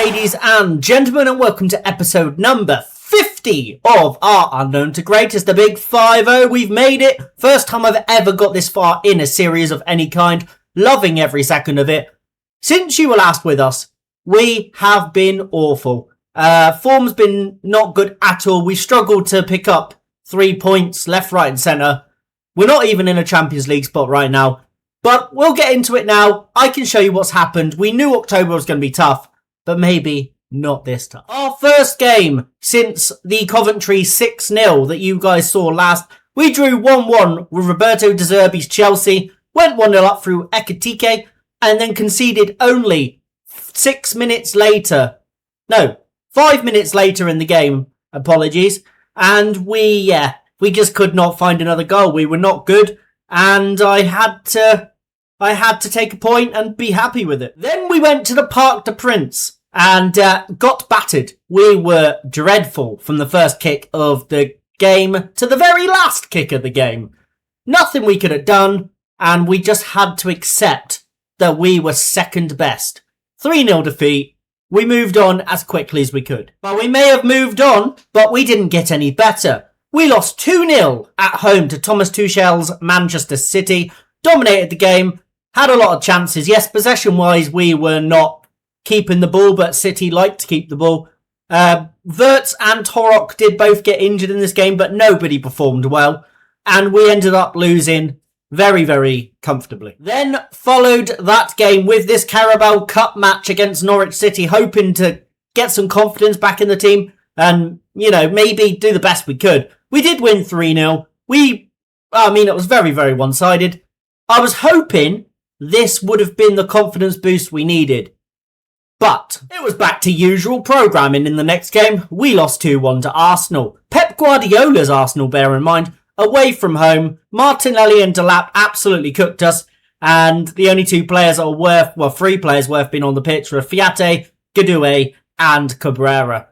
ladies and gentlemen, and welcome to episode number 50 of our Unknown to Greatest, the Big 5-0. We've made it. First time I've ever got this far in a series of any kind. Loving every second of it. Since you were last with us, we have been awful. Form's been not good at all. We struggled to pick up 3 points left, right and centre. We're not even in a Champions League spot right now. But we'll get into it now. I can show you what's happened. We knew October was going to be tough, but maybe not this tough. Our first game since the Coventry 6-0 that you guys saw last. We drew 1-1 with Roberto De Zerbi's Chelsea, went 1-0 up through Ekitike, and then conceded only 5 minutes later in the game. Apologies. And we just could not find another goal. We were not good, and I had to take a point and be happy with it. Then we went to the Parc des Princes and got battered. We were dreadful from the first kick of the game to the very last kick of the game. Nothing we could have done, and we just had to accept that we were second best. 3-0 defeat. We moved on as quickly as we could. Well, we may have moved on, but we didn't get any better. We lost 2-0 at home to Thomas Tuchel's Manchester City. Dominated the game. Had a lot of chances. Yes, possession-wise, we were not keeping the ball, but City liked to keep the ball. Wirtz and Torok did both get injured in this game, but nobody performed well. And we ended up losing very, very comfortably. Then followed that game with this Carabao Cup match against Norwich City, hoping to get some confidence back in the team and, maybe do the best we could. We did win 3-0. It was very, very one-sided. I was hoping this would have been the confidence boost we needed. But it was back to usual programming in the next game. We lost 2-1 to Arsenal. Pep Guardiola's Arsenal, bear in mind. Away from home, Martinelli and Delap absolutely cooked us. And the only 3 players worth being on the pitch were Fiate, Gadue and Cabrera.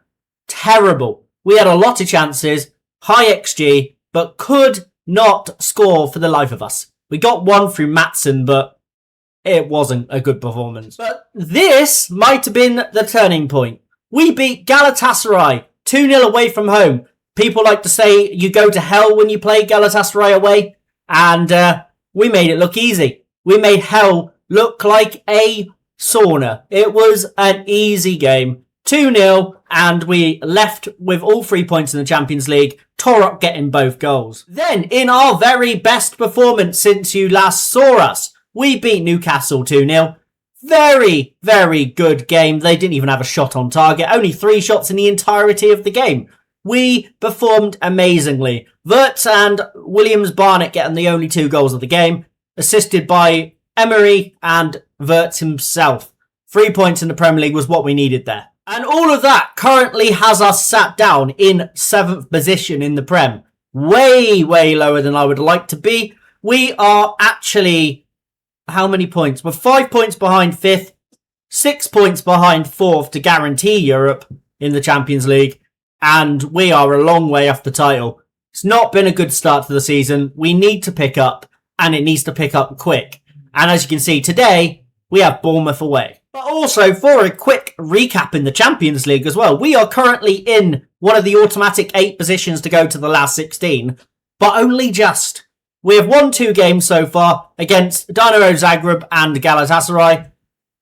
Terrible. We had a lot of chances, high XG, but could not score for the life of us. We got one through Maatsen, but it wasn't a good performance. But this might have been the turning point. We beat Galatasaray 2-0 away from home. People like to say you go to hell when you play Galatasaray away. And we made it look easy. We made hell look like a sauna. It was an easy game. 2-0, and we left with all 3 points in the Champions League. Torok getting both goals. Then, in our very best performance since you last saw us, we beat Newcastle 2-0. Very, very good game. They didn't even have a shot on target. Only 3 shots in the entirety of the game. We performed amazingly. Wirtz and Williams Barnett getting the only 2 goals of the game, assisted by Emery and Wirtz himself. 3 points in the Premier League was what we needed there. And all of that currently has us sat down in 7th position in the Prem. Way, way lower than I would like to be. We are actually, how many points? We're 5 points behind 5th, 6 points behind 4th to guarantee Europe in the Champions League. And we are a long way off the title. It's not been a good start to the season. We need to pick up, and it needs to pick up quick. And as you can see today, we have Bournemouth away. But also, for a quick recap in the Champions League as well, we are currently in one of the automatic 8 positions to go to the last 16, but only just. We have won 2 games so far against Dinamo Zagreb and Galatasaray.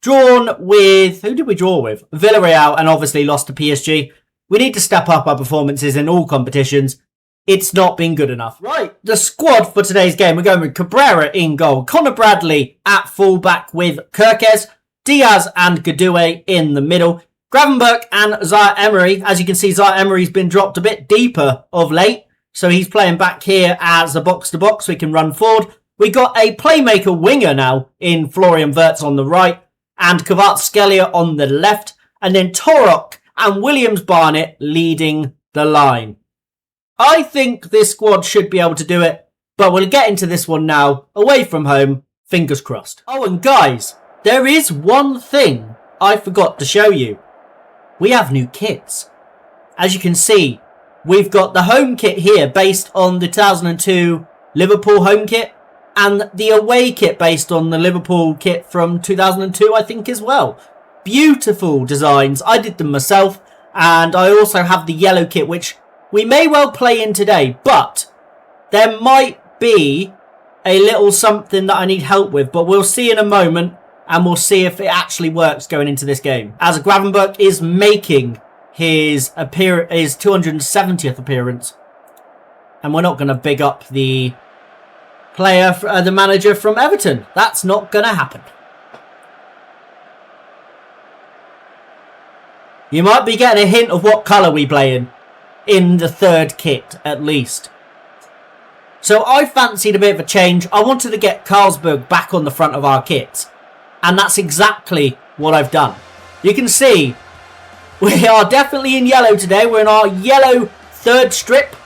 Drawn with, who did we draw with? Villarreal, and obviously lost to PSG. We need to step up our performances in all competitions. It's not been good enough. Right, the squad for today's game. We're going with Cabrera in goal. Connor Bradley at fullback with Kirkes. Diaz and Gadue in the middle. Gravenberch and Zaire Emery. As you can see, Zaire Emery's been dropped a bit deeper of late. So he's playing back here as a box-to-box. We can run forward. We got a playmaker winger now in Florian Wirtz on the right. And Kvaratskhelia on the left. And then Torok and Williams Barnett leading the line. I think this squad should be able to do it. But we'll get into this one now. Away from home. Fingers crossed. Oh, and guys, there is one thing I forgot to show you. We have new kits. As you can see, we've got the home kit here based on the 2002 Liverpool home kit. And the away kit based on the Liverpool kit from 2002, I think, as well. beautiful designs. I did them myself. And I also have the yellow kit, which we may well play in today. But there might be a little something that I need help with. But we'll see in a moment. And we'll see if it actually works going into this game. As Gravenberch is making his 270th appearance. And we're not going to big up the player, the manager from Everton. That's not going to happen. You might be getting a hint of what colour we play in the third kit, at least. So I fancied a bit of a change. I wanted to get Carlsberg back on the front of our kits. And that's exactly what I've done. You can see we are definitely in yellow today. We're in our yellow third strip.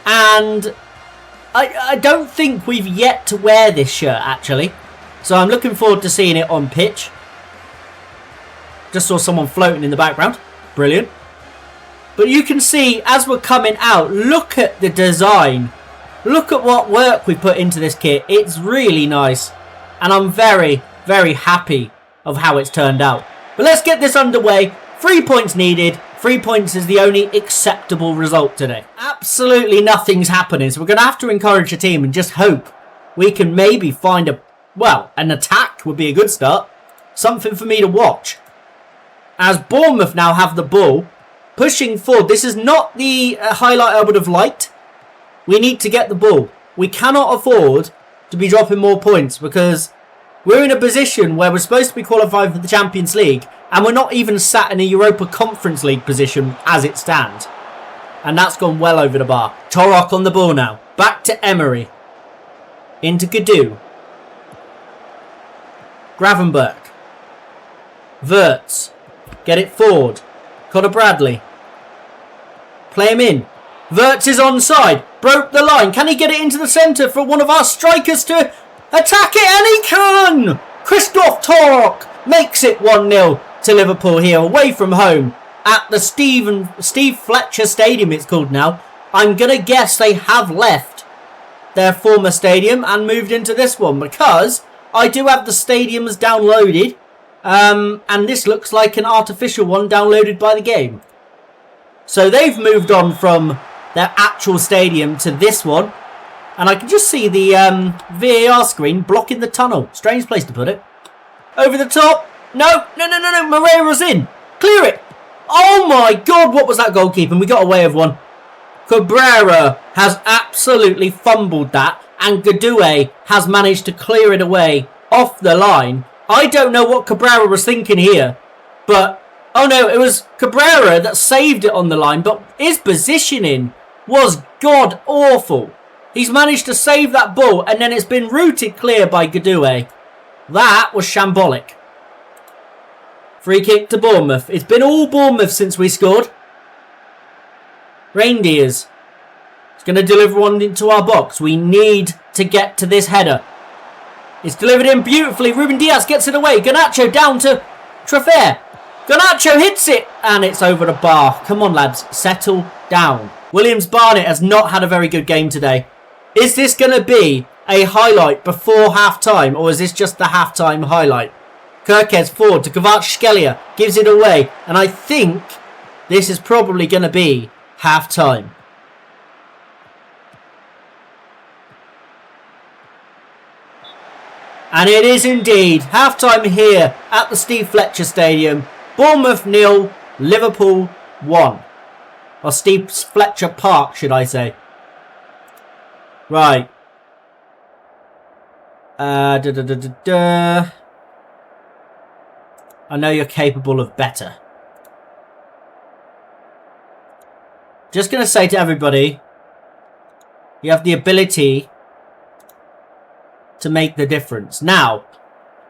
And I don't think we've yet to wear this shirt, actually. So I'm looking forward to seeing it on pitch. Just saw someone floating in the background. Brilliant. But you can see, as we're coming out, look at the design. Look at what work we put into this kit. It's really nice. And I'm very, very happy of how it's turned out. But let's get this underway. 3 points needed. 3 points is the only acceptable result today. Absolutely nothing's happening. So we're going to have to encourage the team and just hope we can maybe find an attack would be a good start. Something for me to watch. As Bournemouth now have the ball, pushing forward. This is not the highlight I would have liked. We need to get the ball. We cannot afford to be dropping more points because we're in a position where we're supposed to be qualified for the Champions League and we're not even sat in a Europa Conference League position as it stands. And that's gone well over the bar. Torok on the ball now. Back to Emery. Into Gadu. Gravenberch. Wirtz. Get it forward. Conor Bradley. Play him in. Wirtz is onside. Broke the line. Can he get it into the centre for one of our strikers to attack it? And he can! Christoph Torok makes it 1-0 to Liverpool here, away from home at the Steve Fletcher Stadium, it's called now. I'm going to guess they have left their former stadium and moved into this one because I do have the stadiums downloaded. And this looks like an artificial one downloaded by the game. So they've moved on from their actual stadium to this one. And I can just see the VAR screen blocking the tunnel. Strange place to put it. Over the top. No. Moreira's in. Clear it. Oh my God, what was that goalkeeping? We got away with one. Cabrera has absolutely fumbled that. And Gadue has managed to clear it away off the line. I don't know what Cabrera was thinking here. But, oh no, it was Cabrera that saved it on the line. But his positioning was god awful. He's managed to save that ball and then it's been routed clear by Gadue. That was shambolic. Free kick to Bournemouth. It's been all Bournemouth since we scored. Reindeers. It's going to deliver one into our box. We need to get to this header. It's delivered in beautifully. Ruben Diaz gets it away. Garnacho down to Traffair. Garnacho hits it. And it's over the bar. Come on, lads. Settle down. Williams Barnett has not had a very good game today. Is this going to be a highlight before half-time? Or is this just the half-time highlight? Kirkes forward to Kvaratskhelia. Gives it away. And I think this is probably going to be half-time. And it is indeed half-time here at the Steve Fletcher Stadium. Bournemouth 0, Liverpool 1. Or Steve Fletcher Park, should I say. Right. I know you're capable of better. Just going to say to everybody, you have the ability to make the difference. Now,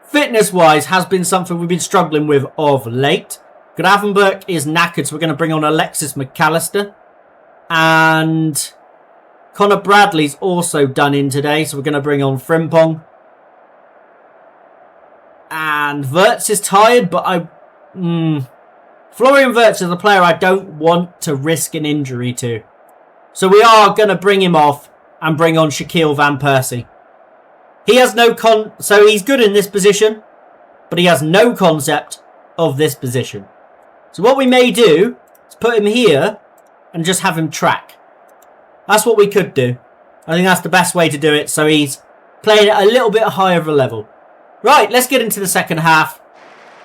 fitness-wise has been something we've been struggling with of late. Gravenberch is knackered, so we're going to bring on Alexis McAllister. And Conor Bradley's also done in today, so we're going to bring on Frimpong. And Wirtz is tired, but Florian Wirtz is a player I don't want to risk an injury to. So we are going to bring him off and bring on Shaquille Van Persie. He has no so he's good in this position, but he has no concept of this position. So what we may do is put him here and just have him track. That's what we could do. I think that's the best way to do it, so he's playing at a little bit higher of a level. Right, let's get into the second half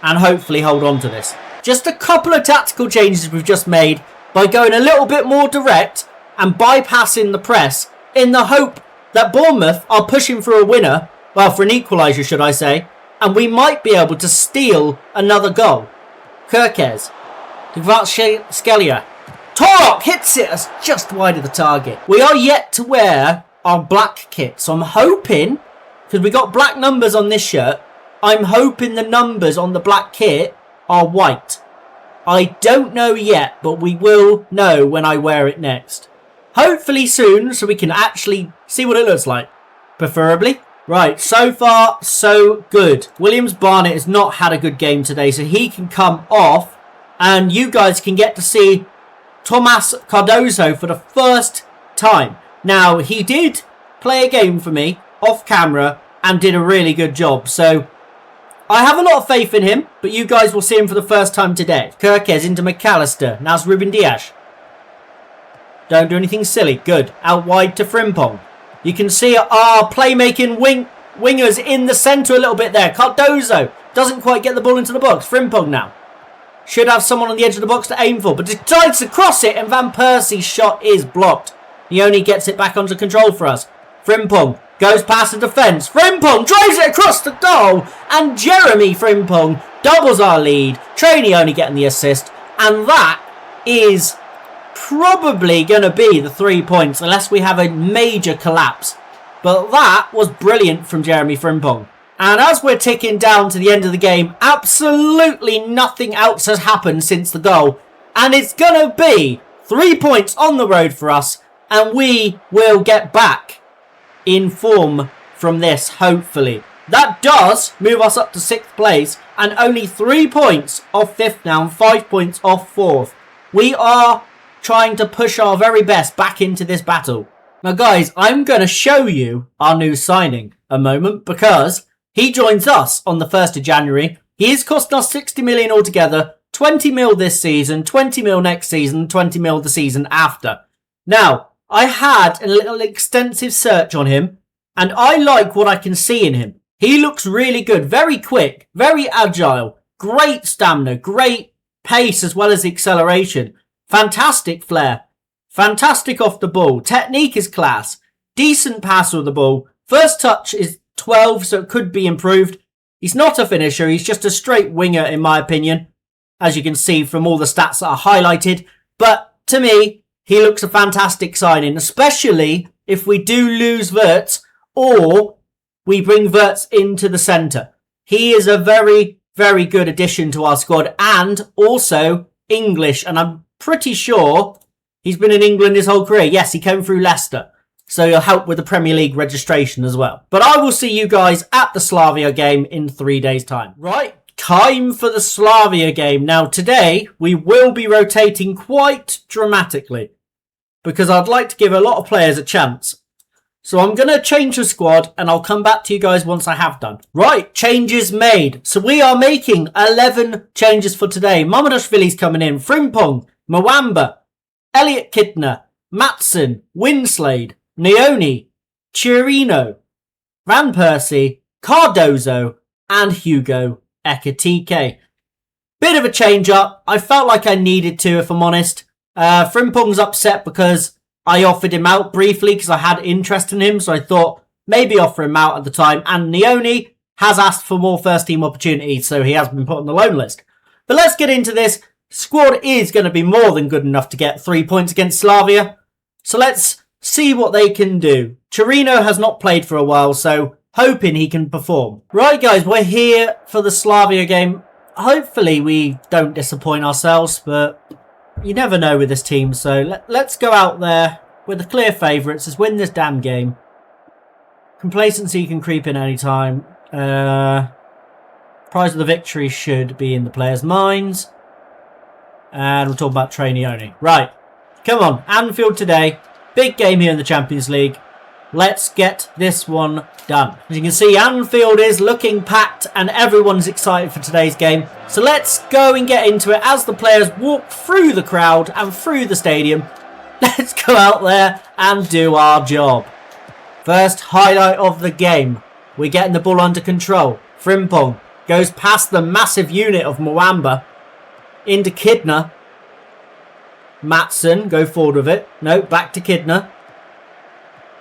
and hopefully hold on to this. Just a couple of tactical changes we've just made by going a little bit more direct and bypassing the press in the hope that Bournemouth are pushing for a winner, well, for an equaliser, should I say, and we might be able to steal another goal. Kirkes to Scalia. Torok hits it as just wide of the target. We are yet to wear our black kit, so I'm hoping, because we got black numbers on this shirt, I'm hoping the numbers on the black kit are white. I don't know yet, but we will know when I wear it next. Hopefully soon, so we can actually see what it looks like. Preferably. Right, so far, so good. Williams Barnett has not had a good game today, so he can come off, and you guys can get to see Tomas Cardozo for the first time. Now, he did play a game for me off camera and did a really good job, so I have a lot of faith in him, but you guys will see him for the first time today. Kirkes into McAllister. Now it's Ruben Dias. Don't do anything silly. Good. Out wide to Frimpong. You can see our playmaking wingers in the centre a little bit there. Cardozo doesn't quite get the ball into the box. Frimpong now. Should have someone on the edge of the box to aim for, but decides to cross it, and Van Persie's shot is blocked. He only gets it back under control for us. Frimpong goes past the defence. Frimpong drives it across the goal, and Jeremy Frimpong doubles our lead. Trainee only getting the assist, and that is probably going to be the 3 points, unless we have a major collapse. But that was brilliant from Jeremy Frimpong. And as we're ticking down to the end of the game, absolutely nothing else has happened since the goal. And it's going to be 3 points on the road for us, and we will get back in form from this, hopefully. That does move us up to 6th place, and only 3 points off 5th now and 5 points off 4th. We are trying to push our very best back into this battle. Now guys, I'm going to show you our new signing a moment, because he joins us on the 1st of January. He is costing us 60 million altogether, 20 mil this season, 20 mil next season, 20 mil the season after. Now, I had a little extensive search on him, and I like what I can see in him. He looks really good, very quick, very agile, great stamina, great pace as well as acceleration, fantastic flair, fantastic off the ball, technique is class, decent pass with the ball, first touch is 12, so it could be improved. He's not a finisher, he's just a straight winger in my opinion, as you can see from all the stats that are highlighted, but to me, he looks a fantastic signing, especially if we do lose Wirtz or we bring Wirtz into the centre. He is a very, very good addition to our squad, and also English, and I'm pretty sure he's been in England his whole career. Yes, he came through Leicester, so he'll help with the Premier League registration as well. But I will see you guys at the Slavia game in 3 days' time. Right, time for the Slavia game. Now today, we will be rotating quite dramatically, because I'd like to give a lot of players a chance. So I'm going to change the squad, and I'll come back to you guys once I have done. Right, changes made. So we are making 11 changes for today. Mamadashvili's coming in. Frimpong, Mwamba, Elliot Kidner, Matson, Winslade, Neoni, Chirino, Van Persie, Cardozo, and Hugo Ekitike. Bit of a change up. I felt like I needed to, if I'm honest. Frimpong's upset because I offered him out briefly because I had interest in him, so I thought maybe offer him out at the time. And Neoni has asked for more first team opportunities, so he has been put on the loan list. But let's get into this. Squad is going to be more than good enough to get 3 points against Slavia. So let's see what they can do. Chirino has not played for a while, so hoping he can perform. Right guys, we're here for the Slavia game. Hopefully we don't disappoint ourselves, but you never know with this team, so let's go out there with the clear favourites. Let's win this damn game. Complacency can creep in any time. Prize of the victory should be in the players' minds. And we'll talk about trainee only. Right, come on, Anfield today. Big game here in the Champions League. Let's get this one done. As you can see, Anfield is looking packed and everyone's excited for today's game. So let's go and get into it as the players walk through the crowd and through the stadium. Let's go out there and do our job. First highlight of the game. We're getting the ball under control. Frimpong goes past the massive unit of Mwamba into Kidner. Matson, go forward with it. No, back to Kidner.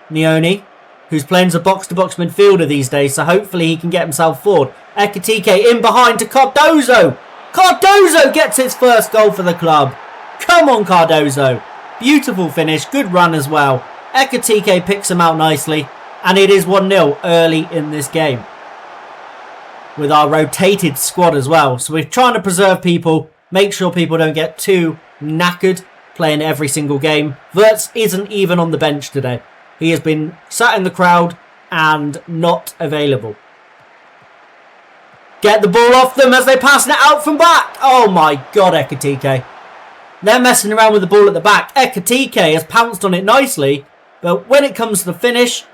Neoni, who's playing as a box-to-box midfielder these days, so hopefully he can get himself forward. Ekitike in behind to Cardozo. Cardozo gets his first goal for the club. Come on, Cardozo. Beautiful finish, good run as well. Ekitike picks him out nicely, and it is 1-0 early in this game. With our rotated squad as well, so we're trying to preserve people, make sure people don't get too knackered playing every single game. Wirtz isn't even on the bench today. He has been sat in the crowd and not available. Get the ball off them as they pass it out from back. Oh my god, Ekitike. They're messing around with the ball at the back. Ekitike has pounced on it nicely, but when it comes to the finish,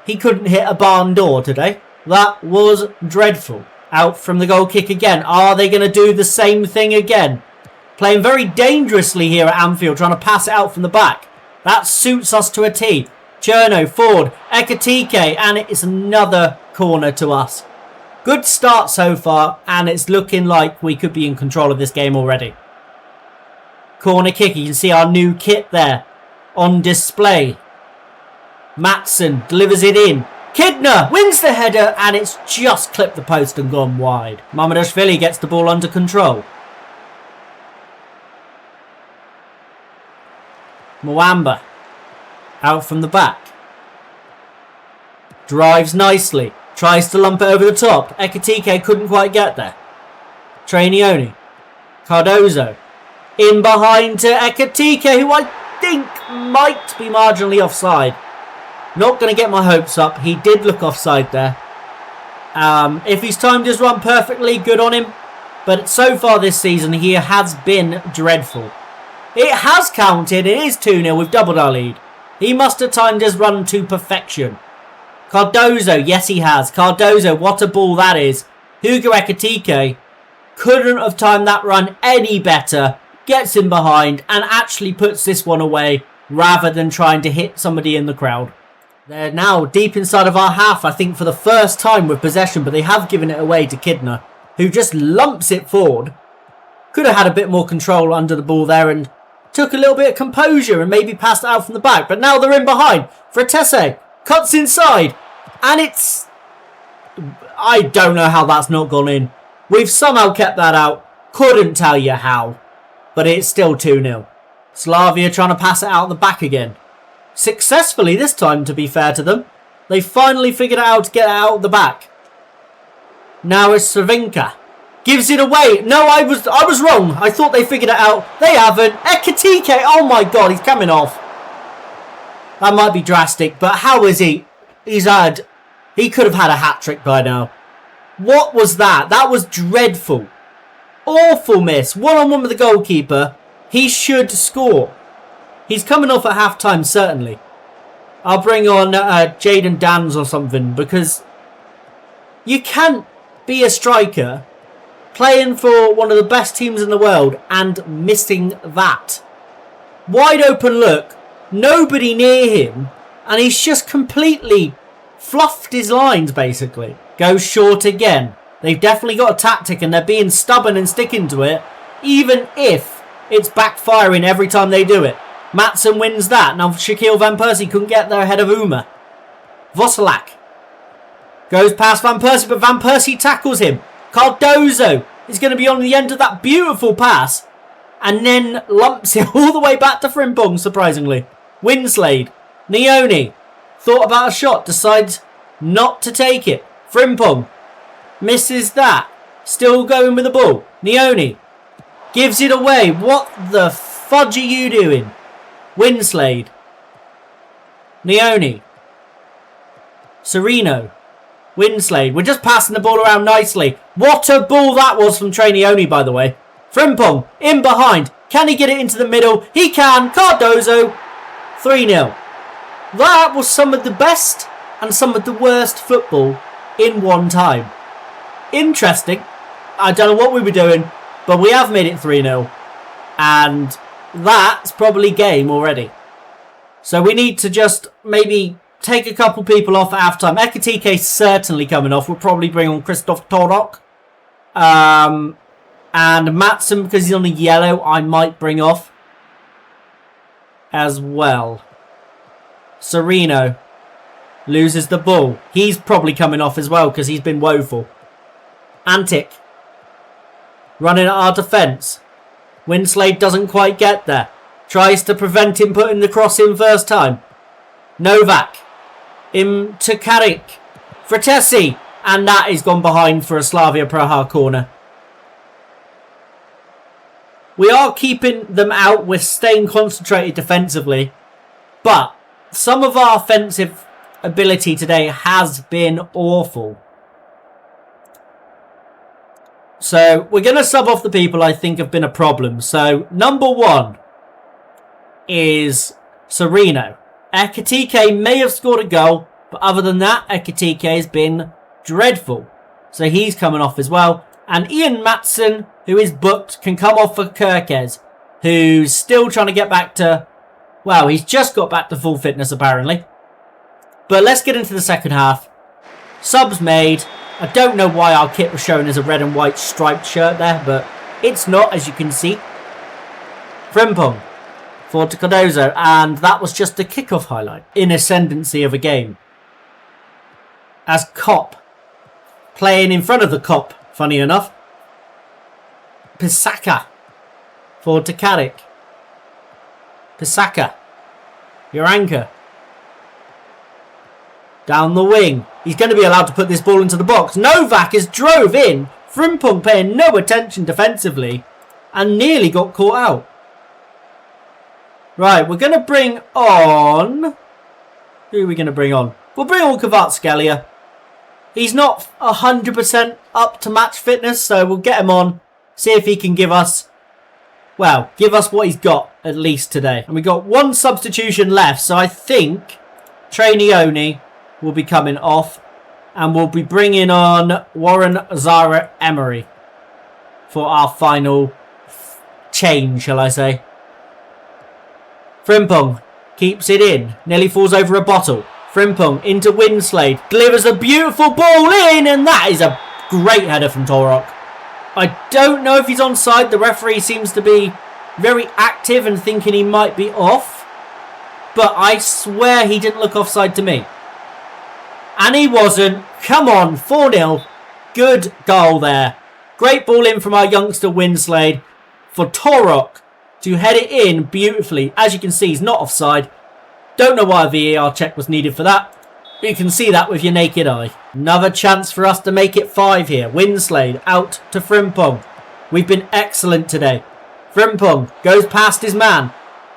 he couldn't hit a barn door today. That was dreadful. Out from the goal kick again. Are they going to do the same thing again? Playing very dangerously here at Anfield, trying to pass it out from the back. That suits us to a T. Cherno forward, Ekitike, and it is another corner to us. Good start so far, and it's looking like we could be in control of this game already. Corner kick, you can see our new kit there on display. Matson delivers it in. Kidner wins the header, and it's just clipped the post and gone wide. Mamadashvili gets the ball under control. Mwamba out from the back. Drives nicely. Tries to lump it over the top. Ekitike couldn't quite get there. Trainioni. Cardozo. In behind to Ekitike, who I think might be marginally offside. Not going to get my hopes up. He did look offside there. If he's timed his run perfectly, good on him. But so far this season, he has been dreadful. It has counted. It is 2-0. We've doubled our lead. He must have timed his run to perfection. Cardozo, yes he has. Cardozo, what a ball that is. Hugo Ekitike couldn't have timed that run any better. Gets in behind and actually puts this one away rather than trying to hit somebody in the crowd. They're now deep inside of our half, I think for the first time with possession, but they have given it away to Kidner, who just lumps it forward. Could have had a bit more control under the ball there and took a little bit of composure and maybe passed it out from the back. But now they're in behind. Fratese cuts inside. And it's... I don't know how that's not gone in. We've somehow kept that out. Couldn't tell you how. But it's still 2-0. Slavia trying to pass it out the back again. Successfully this time, to be fair to them. They finally figured out how to get it out the back. Now it's Savinka. Gives it away. No, I was wrong. I thought they figured it out. They haven't. Ekitike. Oh my god, he's coming off. That might be drastic, but how is he? He could have had a hat-trick by now. What was that? That was dreadful. Awful miss. One-on-one with the goalkeeper. He should score. He's coming off at half-time, certainly. I'll bring on Jaden Dans or something, because you can't be a striker playing for one of the best teams in the world and missing that. Wide open look, nobody near him, and he's just completely fluffed his lines, basically. Goes short again. They've definitely got a tactic and they're being stubborn and sticking to it, even if it's backfiring every time they do it. Matson wins that. Now Shaquille Van Persie couldn't get there ahead of Uma. Vosalak goes past Van Persie, but Van Persie tackles him. Cardozo is going to be on the end of that beautiful pass and then lumps it all the way back to Frimpong, surprisingly. Winslade. Neoni thought about a shot, decides not to take it. Frimpong misses that. Still going with the ball. Neoni gives it away. What the fudge are you doing? Winslade. Neoni. Sereno. Winslade. We're just passing the ball around nicely. What a ball that was from Trainioni, by the way. Frimpong in behind. Can he get it into the middle? He can. Cardozo. 3-0. That was some of the best and some of the worst football in one time. Interesting. I don't know what we were doing, but we have made it 3-0. And that's probably game already. So we need to just maybe take a couple people off at half time. Ekitike's certainly coming off. We'll probably bring on Christoph Torok. And Matson, because he's on a yellow, I might bring off as well. Sereno loses the ball. He's probably coming off as well because he's been woeful. Antic running at our defence. Winslade doesn't quite get there. Tries to prevent him putting the cross in first time. Novak into Karik. Fratesi. And that is gone behind for a Slavia Praha corner. We are keeping them out. We're staying concentrated defensively. But some of our offensive ability today has been awful. So we're going to sub off the people I think have been a problem. So number 1 is Sereno. Ekitike may have scored a goal, but other than that, Ekitike has been dreadful. So he's coming off as well. And Ian Matson, who is booked, can come off for Kirkes, who's still trying to get back to... Well, he's just got back to full fitness apparently. But let's get into the second half. Subs made. I don't know why our kit was shown as a red and white striped shirt there, but it's not, as you can see. Frimpong for Cardozo, and that was just the kickoff highlight in ascendancy of a game. As Kopp playing in front of the Kopp, funny enough. Pisaka for Takarik. Pisaka, your anchor. Down the wing. He's going to be allowed to put this ball into the box. Novak has drove in. Frimpong paying no attention defensively and nearly got caught out. Right, we're going to bring on... Who are we going to bring on? We'll bring on Kvaratskhelia. He's not 100% up to match fitness, so we'll get him on. See if he can give us... Well, give us what he's got, at least today. And we got one substitution left, so I think Trainioni will be coming off. And we'll be bringing on Warren Zara Emery for our final change, shall I say. Frimpong keeps it in. Nearly falls over a bottle. Frimpong into Winslade. Delivers a beautiful ball in. And that is a great header from Torok. I don't know if he's onside. The referee seems to be very active and thinking he might be off. But I swear he didn't look offside to me. And he wasn't. Come on, 4-0. Good goal there. Great ball in from our youngster Winslade for Torok to head it in beautifully. As you can see, he's not offside. Don't know why a VAR check was needed for that. You can see that with your naked eye. Another chance for us to make it 5 here. Winslade out to Frimpong. We've been excellent today. Frimpong goes past his man.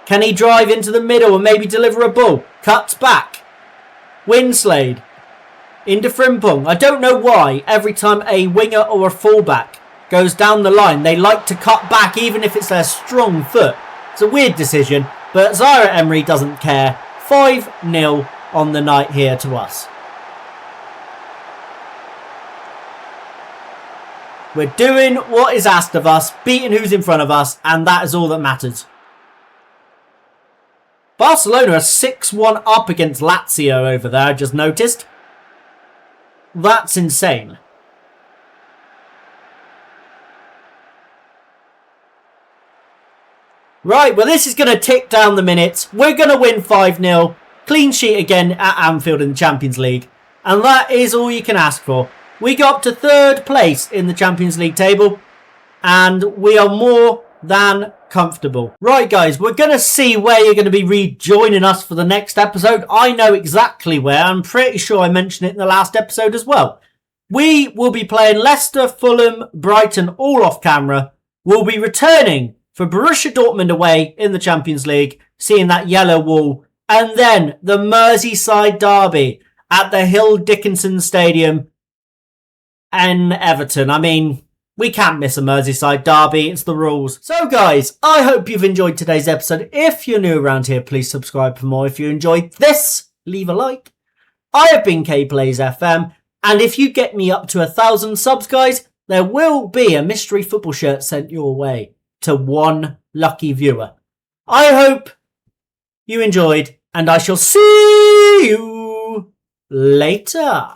Can he drive into the middle and maybe deliver a ball? Cuts back. Winslade into Frimpong. I don't know why every time a winger or a fullback goes down the line, they like to cut back even if it's their strong foot. It's a weird decision, but Zaire Emery doesn't care. 5-0 on the night here to us. We're doing what is asked of us, beating who's in front of us, and that is all that matters. Barcelona are 6-1 up against Lazio over there, I just noticed. That's insane. Right, well this is going to tick down the minutes. We're going to win 5-0. Clean sheet again at Anfield in the Champions League. And that is all you can ask for. We got up to 3rd place in the Champions League table. And we are more than comfortable. Right guys, we're going to see where you're going to be rejoining us for the next episode. I know exactly where. I'm pretty sure I mentioned it in the last episode as well. We will be playing Leicester, Fulham, Brighton all off camera. We'll be returning for Borussia Dortmund away in the Champions League, seeing that yellow wall. And then the Merseyside derby at the Hill Dickinson Stadium and Everton. I mean, We can't miss a Merseyside derby, it's the rules. So guys, I hope you've enjoyed today's episode. If you're new around here, please subscribe for more. If you enjoyed this, leave a like. I have been K-PlaysFM, and if you get me up to 1,000 subs, guys, there will be a mystery football shirt sent your way to one lucky viewer. I hope you enjoyed, and I shall see you later.